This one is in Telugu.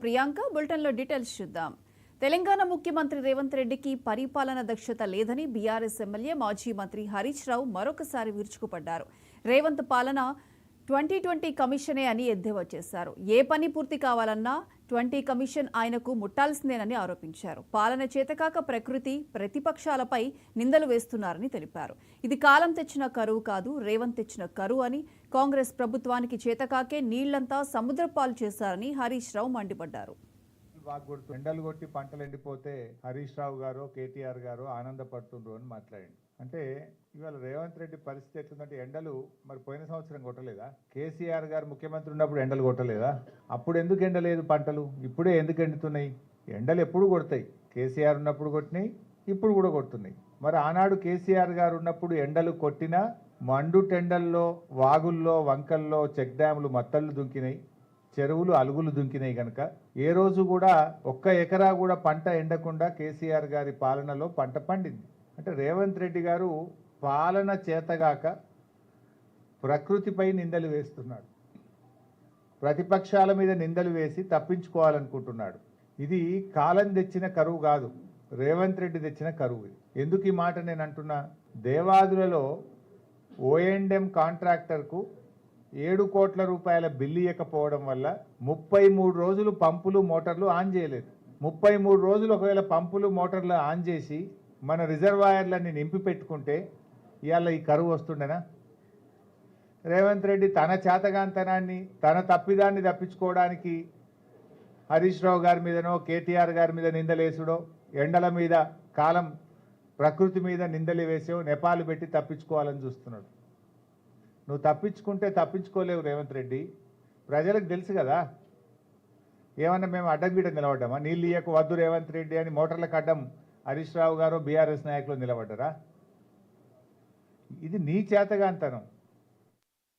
ప్రియాంక బులెటిన్లో డీటెయిల్స్ చూద్దాం. తెలంగాణ ముఖ్యమంత్రి రేవంత్ రెడ్డికి పరిపాలన దక్షత లేదని బీఆర్ఎస్ ఎమ్మెల్యే మాజీ మంత్రి హరీష్ రావు మరొకసారి విరుచుకుపడ్డారు. రేవంత్ పాలన 2020 కమిషనే అని ఎద్దేవా చేశారు. ఏ పని పూర్తి కావాలన్నా 20 కమిషన్ ఆయనకు ముట్టాల్సిందేనని ఆరోపించారు. పాలన చేతకాక ప్రకృతి, ప్రతిపక్షాలపై నిందలు వేస్తున్నారని తెలిపారు. ఇది కాలం తెచ్చిన కరువు కాదు, రేవంత్ తెచ్చిన కరువు అని, కాంగ్రెస్ ప్రభుత్వానికి చేతకాకే నీళ్లంతా సముద్రపాలు చేశారని హరీష్ రావు మండిపడ్డారు. ఎండలు కొట్టి పంటలు ఎండిపోతే హరీష్ రావు గారు, కేటీఆర్ గారు ఆనందపడుతుండ్రు అని మాట్లాడండి. అంటే ఇవాళ రేవంత్ రెడ్డి పరిస్థితి ఎట్లుందంటే, ఎండలు మరి పోయిన సంవత్సరం కొట్టలేదా? కేసీఆర్ గారు ముఖ్యమంత్రి ఉన్నప్పుడు ఎండలు కొట్టలేదా? అప్పుడు ఎందుకు ఎండలేదు పంటలు? ఇప్పుడే ఎందుకు ఎండుతున్నాయి? ఎండలు ఎప్పుడు కొడతాయి. కేసీఆర్ ఉన్నప్పుడు కొట్టినాయి, ఇప్పుడు కూడా కొడుతున్నాయి. మరి ఆనాడు కేసీఆర్ గారు ఉన్నప్పుడు ఎండలు కొట్టినా మండు టెండల్లో, వాగుల్లో, వంకల్లో చెక్ డ్యాములు మత్తళ్ళు దుంకినాయి, చెరువులు అలుగులు దుంకినాయి. కనుక ఏ రోజు కూడా ఒక్క ఎకరా కూడా పంట ఎండకుండా కేసీఆర్ గారి పాలనలో పంట పండింది. అంటే రేవంత్ రెడ్డి గారు పాలన చేతగాక ప్రకృతిపై నిందలు వేస్తున్నాడు, ప్రతిపక్షాల మీద నిందలు వేసి తప్పించుకోవాలనుకుంటున్నాడు. ఇది కాలం తెచ్చిన కరువు కాదు, రేవంత్ రెడ్డి తెచ్చిన కరువు. ఎందుకు ఈ మాట నేను అంటున్నా? దేవాదులలో O&M కాంట్రాక్టర్కు 7 కోట్ల రూపాయల బిల్లు ఇవ్వకపోవడం వల్ల 33 రోజులు పంపులు మోటార్లు ఆన్ చేయలేదు. 33 రోజులు ఒకవేళ పంపులు మోటార్లు ఆన్ చేసి మన రిజర్వాయర్లన్నీ నింపి పెట్టుకుంటే ఇవాళ ఈ కరువు వస్తుండేనా? రేవంత్ రెడ్డి తన చేతగాంతనాన్ని, తన తప్పిదాన్ని తప్పించుకోవడానికి హరీష్ రావు గారి మీదనో, కేటీఆర్ గారి మీద నిందలేసుడో, ఎండల మీద, కాలం ప్రకృతి మీద నిందలు వేసో నెపాలు పెట్టి తప్పించుకోవాలని చూస్తున్నాడు. నువ్వు తప్పించుకుంటే తప్పించుకోలేవు రేవంత్ రెడ్డి. ప్రజలకు తెలుసు కదా. ఏమన్నా మేము అడ్డంబీట నిలబడ్డామా? నీళ్ళు ఇయ్యకు వద్దు రేవంత్ రెడ్డి అని మోటార్లకు అడ్డం హరీష్ రావు గారు, బీఆర్ఎస్ నాయకులు నిలబడ్డారా? ఇది నీ చేతగాంతనం.